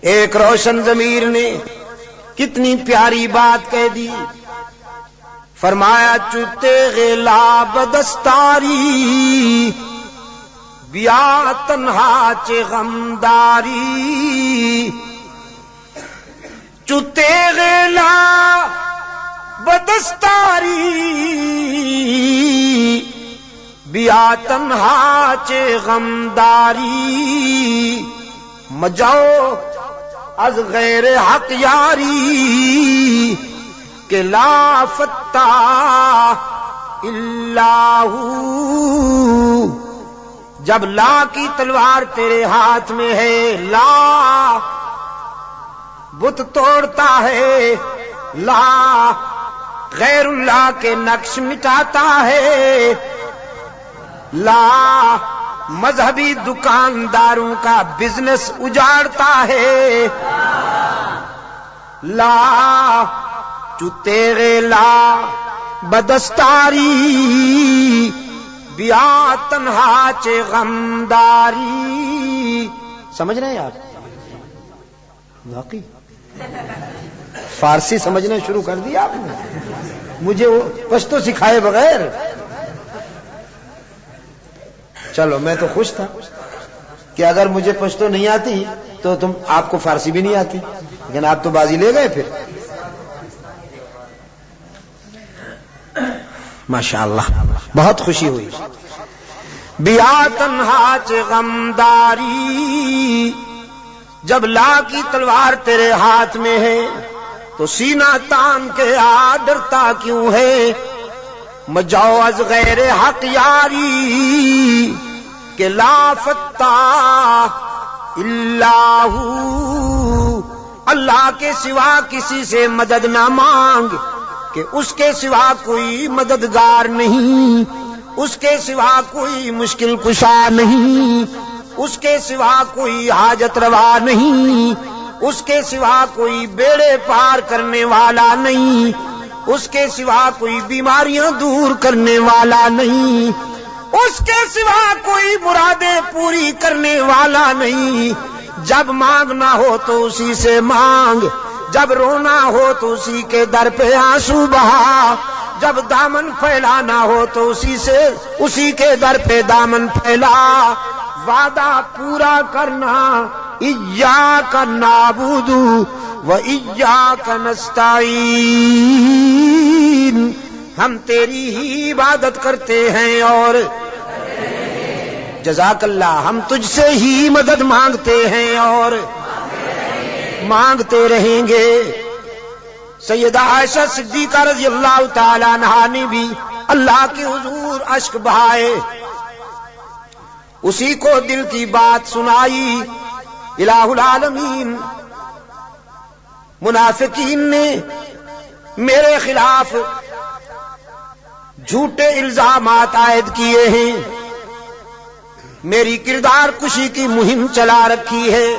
ایک روشن ضمیر نے کتنی پیاری بات کہہ دی، فرمایا چوتے غلا بدستاری بیا تنہا چے غمداری، چوتے غلا بدستاری بیا تنہا چے غمداری، مجاؤ از غیر حق یاری کہ لا فتح الا ہو، جب لا کی تلوار تیرے ہاتھ میں ہے، لا بت توڑتا ہے، لا غیر اللہ کے نقش مٹاتا ہے، لا مذہبی دکانداروں کا بزنس اجاڑتا ہے، لا جو تیرے لا بدستاری بیا تنہا چے غمداری۔ سمجھ رہے ہیں آپ؟ واقعی فارسی سمجھنا شروع کر دیا آپ نے، مجھے وہ پشتو سکھائے بغیر۔ چلو میں تو خوش تھا کہ اگر مجھے پشتو نہیں آتی تو آپ کو فارسی بھی نہیں آتی، لیکن آپ تو بازی لے گئے پھر۔ ماشاءاللہ بہت خوشی ہوئی۔ بیا تنہا چے غمداری، جب لا کی تلوار تیرے ہاتھ میں ہے تو سینہ تان کے آ ڈرتا کیوں ہے، مجاؤ از غیر حق یاری کہ لا فتح الا ہو، اللہ کے سوا کسی سے مدد نہ مانگ کہ اس کے سوا کوئی مددگار نہیں، اس کے سوا کوئی مشکل کشا نہیں، اس کے سوا کوئی حاجت روا نہیں، اس کے سوا کوئی بیڑے پار کرنے والا نہیں، اس کے سوا کوئی بیماریاں دور کرنے والا نہیں، اس کے سوا کوئی مرادیں پوری کرنے والا نہیں۔ جب مانگنا ہو تو اسی سے مانگ، جب رونا ہو تو اسی کے در پہ آنسو بہا، جب دامن پھیلانا ہو تو اسی کے در پہ دامن پھیلا، وعدہ پورا کرنا ایاک نعبد و ایاک نستعین، ہم تیری ہی عبادت کرتے ہیں اور جزاک اللہ ہم تجھ سے ہی مدد مانگتے ہیں اور مانگتے رہیں گے۔ سیدہ عائشہ صدیقہ رضی اللہ تعالی عنہا نے بھی اللہ کے حضور اشک بہائے، اسی کو دل کی بات سنائی۔ الہ العالمین منافقین نے میرے خلاف جھوٹے الزامات عائد کیے ہیں، میری کردار کشی کی مہم چلا رکھی ہے،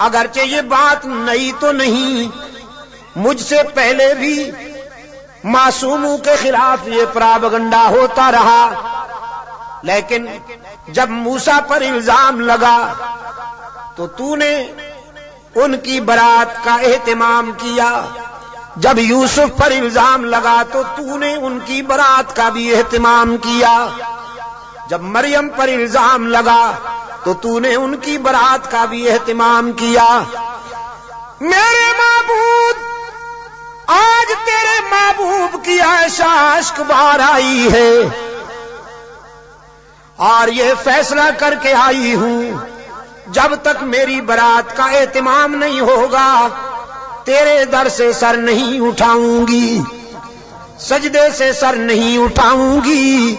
اگرچہ یہ بات نئی تو نہیں، مجھ سے پہلے بھی معصوموں کے خلاف یہ پراپگنڈا ہوتا رہا، لیکن جب موسیٰ پر الزام لگا تو نے ان کی برات کا اہتمام کیا، جب یوسف پر الزام لگا تو نے ان کی برات کا بھی اہتمام کیا، جب مریم پر الزام لگا تو نے ان کی برات کا بھی اہتمام کیا۔ میرے معبود، آج تیرے محبوب کی عائشہ اشک بار آئی ہے اور یہ فیصلہ کر کے آئی ہوں جب تک میری برات کا اہتمام نہیں ہوگا تیرے در سے سر نہیں اٹھاؤں گی، سجدے سے سر نہیں اٹھاؤں گی،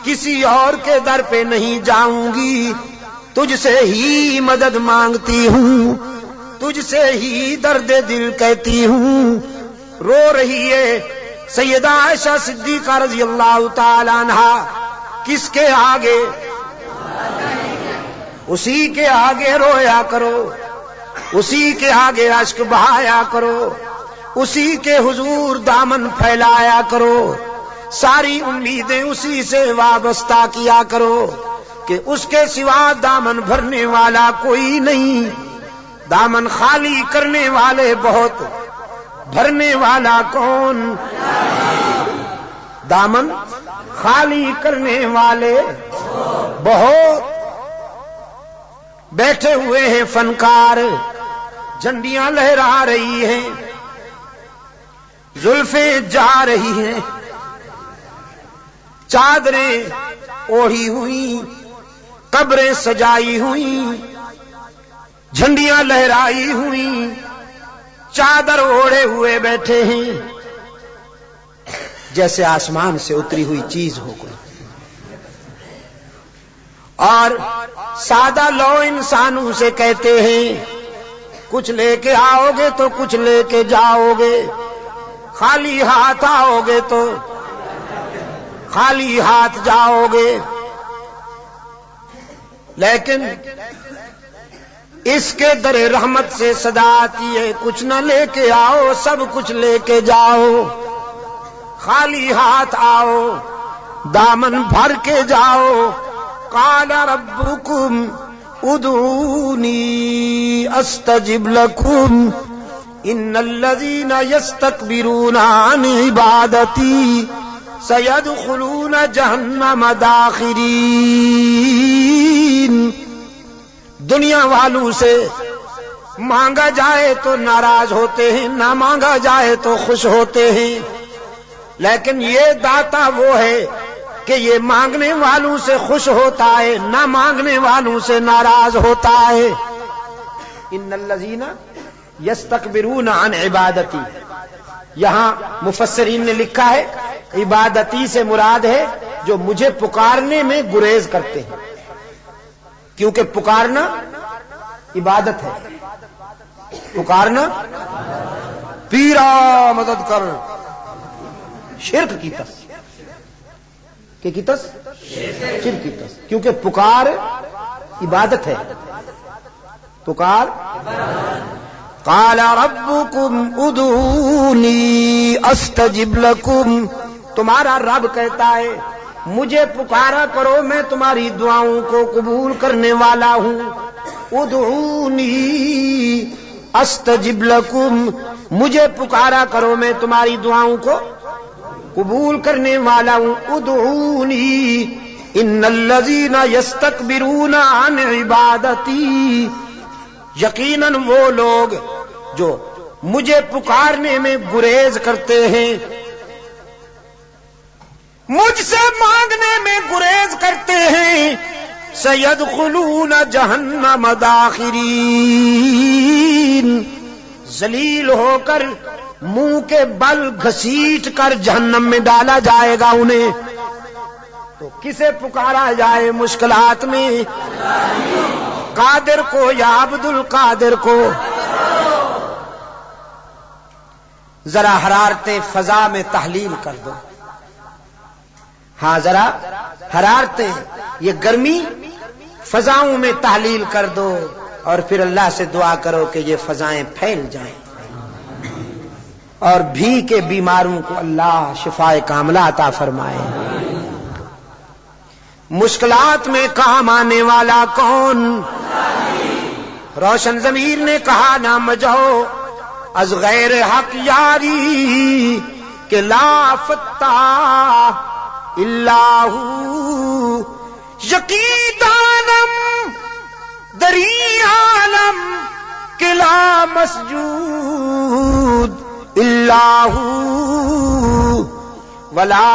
کسی اور کے در پہ نہیں جاؤں گی، تجھ سے ہی مدد مانگتی ہوں، تجھ سے ہی درد دل کہتی ہوں۔ رو رہی ہے سیدہ عائشہ صدیقہ رضی اللہ تعالی عنہا، کس کے آگے؟ اسی کے آگے رویا کرو، اسی کے آگے اشک بہایا کرو، اسی کے حضور دامن پھیلایا کرو، ساری امیدیں اسی سے وابستہ کیا کرو کہ اس کے سوا دامن بھرنے والا کوئی نہیں۔ دامن خالی کرنے والے بہت، بھرنے والا کون؟ دامن خالی کرنے والے بہت، بیٹھے ہوئے ہیں فنکار، جھنڈیاں لہرا رہی ہیں، زلفیں جا رہی ہیں، چادریں اوڑھی ہوئی، قبریں سجائی ہوئی، جھنڈیاں لہرائی ہوئی، چادر اوڑھے ہوئے بیٹھے ہیں، جیسے آسمان سے اتری ہوئی چیز ہو کوئی۔ اور سادہ لو انسانوں سے کہتے ہیں کچھ لے کے آؤ گے تو کچھ لے کے جاؤ گے، خالی ہاتھ آؤ گے تو خالی ہاتھ جاؤ گے۔ لیکن اس کے در رحمت سے صدا آتی ہے کچھ نہ لے کے آؤ، سب کچھ لے کے جاؤ، خالی ہاتھ آؤ، دامن بھر کے جاؤ۔ قال ربکم ادعونی استجب لکم ان الذین یستکبرون عن عبادتی سیدخلون جہنم داخرین۔ دنیا والوں سے مانگا جائے تو ناراض ہوتے ہیں، نہ مانگا جائے تو خوش ہوتے ہیں، لیکن یہ داتا وہ ہے کہ یہ مانگنے والوں سے خوش ہوتا ہے، نہ مانگنے والوں سے ناراض ہوتا ہے۔ ان الذین یستکبرون عن عبادتی، یہاں مفسرین نے لکھا ہے عبادتی سے مراد ہے جو مجھے پکارنے میں گریز کرتے ہیں، کیونکہ پکارنا عبادت ہے، پکارنا پیرا مدد کر، شرک کی تس کہ کی تس شرک کی تس، کیونکہ پکار عبادت ہے، پکار۔ قال ربکم ادعونی استجب لکم، تمہارا رب کہتا ہے مجھے پکارا کرو میں تمہاری دعاؤں کو قبول کرنے والا ہوں۔ ادعونی استجب لکم، مجھے پکارا کرو میں تمہاری دعاؤں کو قبول کرنے والا ہوں۔ ادعونی ان الذین یستکبرون عن عبادتی، یقیناً وہ لوگ جو مجھے پکارنے میں گریز کرتے ہیں، مجھ سے مانگنے میں گریز کرتے ہیں، سیدخلون جہنم داخرین، ذلیل ہو کر منہ کے بل گھسیٹ کر جہنم میں ڈالا جائے گا انہیں۔ تو کسے پکارا جائے مشکلات میں؟ قادر کو یا عبد القادر کو؟ ذرا حرارتیں فضا میں تحلیل کر دو، ہاں ذرا حرارتیں، یہ گرمی فضاؤں میں تحلیل کر دو، اور پھر اللہ سے دعا کرو کہ یہ فضائیں پھیل جائیں اور بھی کے بیماروں کو اللہ شفائے کاملہ عطا فرمائے۔ مشکلات میں کام آنے والا کون؟ روشن ضمیر نے کہا نہ مجھو از غیر حق یاری کہ لا فتح الا ہو، یقین دانم دری عالم کہ لا مسجود الا ہو، ولا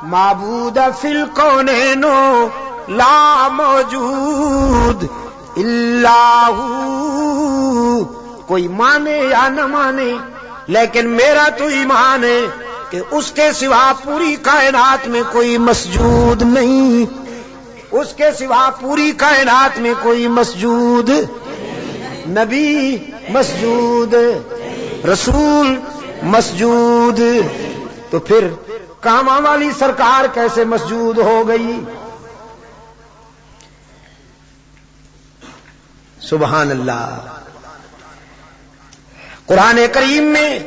معبود فی الکونین لا موجود الا ہو۔ کوئی مانے یا نہ مانے لیکن میرا تو ایمان ہے کہ اس کے سوا پوری کائنات میں کوئی مسجود نہیں، اس کے سوا پوری کائنات میں کوئی مسجود، نبی مسجود، رسول مسجود، تو پھر کاماں والی سرکار کیسے مسجود ہو گئی؟ سبحان اللہ۔ قرآن کریم میں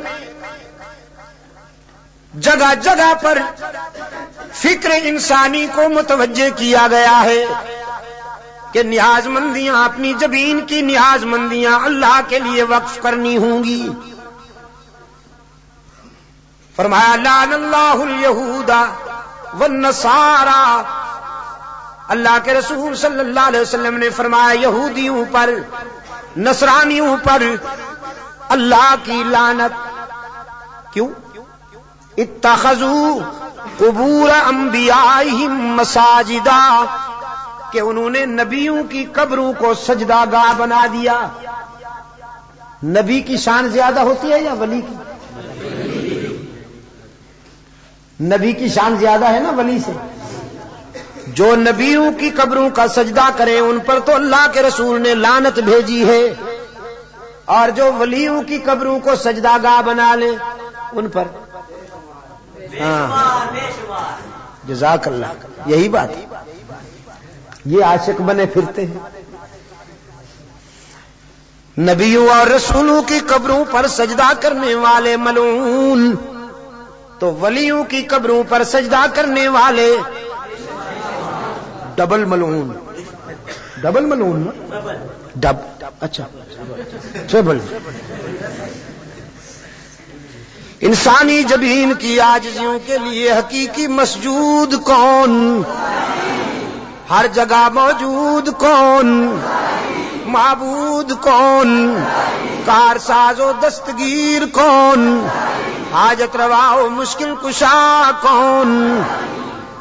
جگہ جگہ پر فکر انسانی کو متوجہ کیا گیا ہے کہ نیاز مندیاں، اپنی جبین کی نیاز مندیاں اللہ کے لیے وقف کرنی ہوں گی۔ فرمایا لعن اللہ الیہود والنصارى، اللہ کے رسول صلی اللہ علیہ وسلم نے فرمایا یہودیوں پر، نصرانیوں پر اللہ کی لعنت۔ کیوں؟ اتخذوا قبور انبیائہم مساجدا، کہ انہوں نے نبیوں کی قبروں کو سجدہ گاہ بنا دیا۔ نبی کی شان زیادہ ہوتی ہے یا ولی کی؟ نبی کی شان زیادہ ہے نا ولی سے۔ جو نبیوں کی قبروں کا سجدہ کریں ان پر تو اللہ کے رسول نے لعنت بھیجی ہے، اور جو ولیوں کی قبروں کو سجدہ گاہ بنا لیں ان پر جزاک اللہ، یہی بات ہے۔ یہ عاشق بنے پھرتے ہیں، نبیوں اور رسولوں کی قبروں پر سجدہ کرنے والے ملعون، تو ولیوں کی قبروں پر سجدہ کرنے والے ڈبل ملعون۔ ڈبل ملعون نا؟ ڈب، اچھا ٹریبل۔ انسانی جبین کی عاجزیوں کے لیے حقیقی مسجود کون؟ ہر جگہ موجود کون؟ معبود کون؟ کارساز و دستگیر کون؟ حاجت روا و مشکل کشا کون؟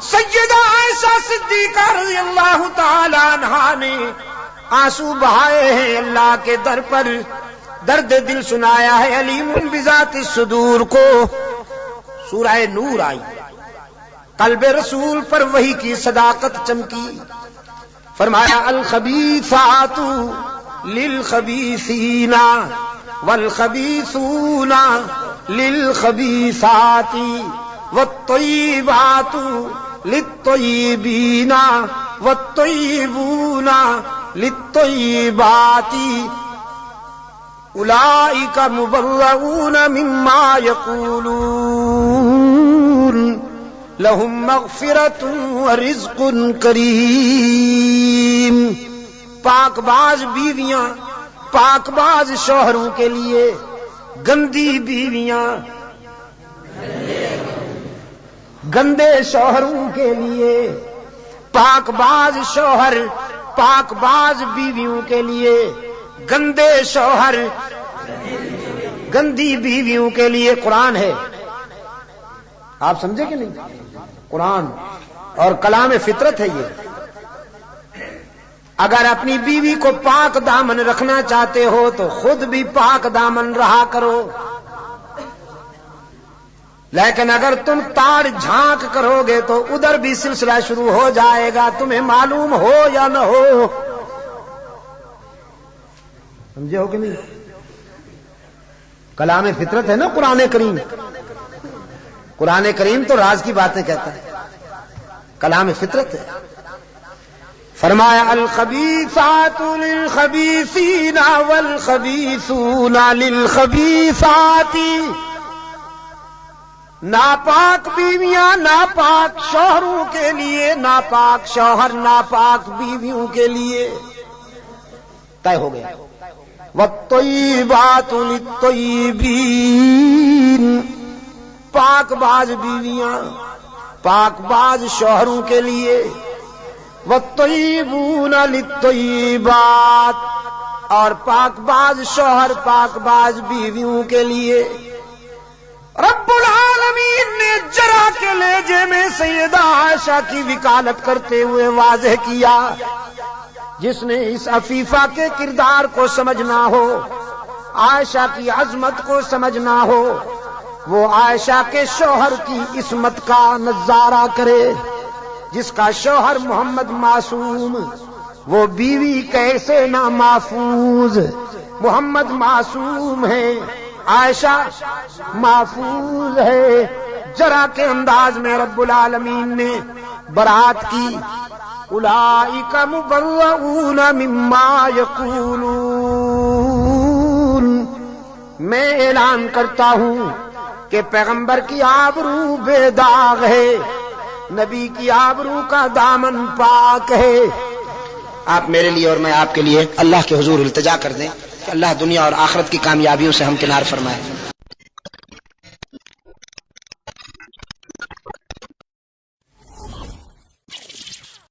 سیدہ عائشہ صدیقہ رضی اللہ تعالی عنہا نے آنسو بہائے ہیں اللہ کے در پر، درد دل سنایا ہے علیم بذات الصدور کو۔ سورہ نور آئی، قلب رسول پر وحی کی صداقت چمکی۔ فرمایا الخبیثات للخبیثین والخبیثون للخبیثات والطیبات للطیبین والطیبون للطیبات اولئک مبرؤون مما یقولون لہم مغفرۃ ورزق کریم۔ پاک باز بیویاں پاک باز شوہروں کے لیے، گندی بیویاں گندے شوہروں کے لیے، پاک باز شوہر پاک باز بیویوں کے لیے، گندے شوہر گندی بیویوں کے لیے قرآن ہے۔ آپ سمجھے کہ نہیں؟ قرآن اور کلام فطرت ہے یہ۔ اگر اپنی بیوی کو پاک دامن رکھنا چاہتے ہو تو خود بھی پاک دامن رہا کرو، لیکن اگر تم تاڑ جھانک کرو گے تو ادھر بھی سلسلہ شروع ہو جائے گا، تمہیں معلوم ہو یا نہ ہو۔ سمجھے ہو کہ نہیں؟ کلام فطرت ہے نا قرآن کریم۔ قرآن کریم تو راز کی باتیں کہتا ہے، کلام فطرت ہے۔ فرمایا الخبیثات للخبیثین والخبیثون للخبیثات، ناپاک بیویاں ناپاک شوہروں کے لیے، ناپاک شوہر ناپاک بیویوں کے لیے، طے ہو گیا۔ والطیبات للطیبین، پاک باز بیویاں پاک باز شوہروں کے لیے، والطیبون للطیبات، اور پاک باز شوہر پاک باز بیویوں کے لیے۔ رب العالمین نے جرا کے لہجے میں سیدہ عائشہ کی وکالت کرتے ہوئے واضح کیا، جس نے اس عفیفہ کے کردار کو سمجھنا ہو، عائشہ کی عظمت کو سمجھنا ہو، وہ عائشہ کے شوہر کی عصمت کا نظارہ کرے۔ جس کا شوہر محمد معصوم، وہ بیوی کیسے نہ محفوظ۔ محمد معصوم ہے، عائشہ محفوظ ہے۔ جرا کے انداز میں رب العالمین نے برات کی، اولئک مبرؤون مما یقولون۔ میں اعلان کرتا ہوں کہ پیغمبر کی آبرو بے داغ ہے، نبی کی آبرو کا دامن پاک ہے۔ آپ میرے لیے اور میں آپ کے لیے اللہ کے حضور التجا کر دیں کہ اللہ دنیا اور آخرت کی کامیابیوں سے ہم کنار فرمائے.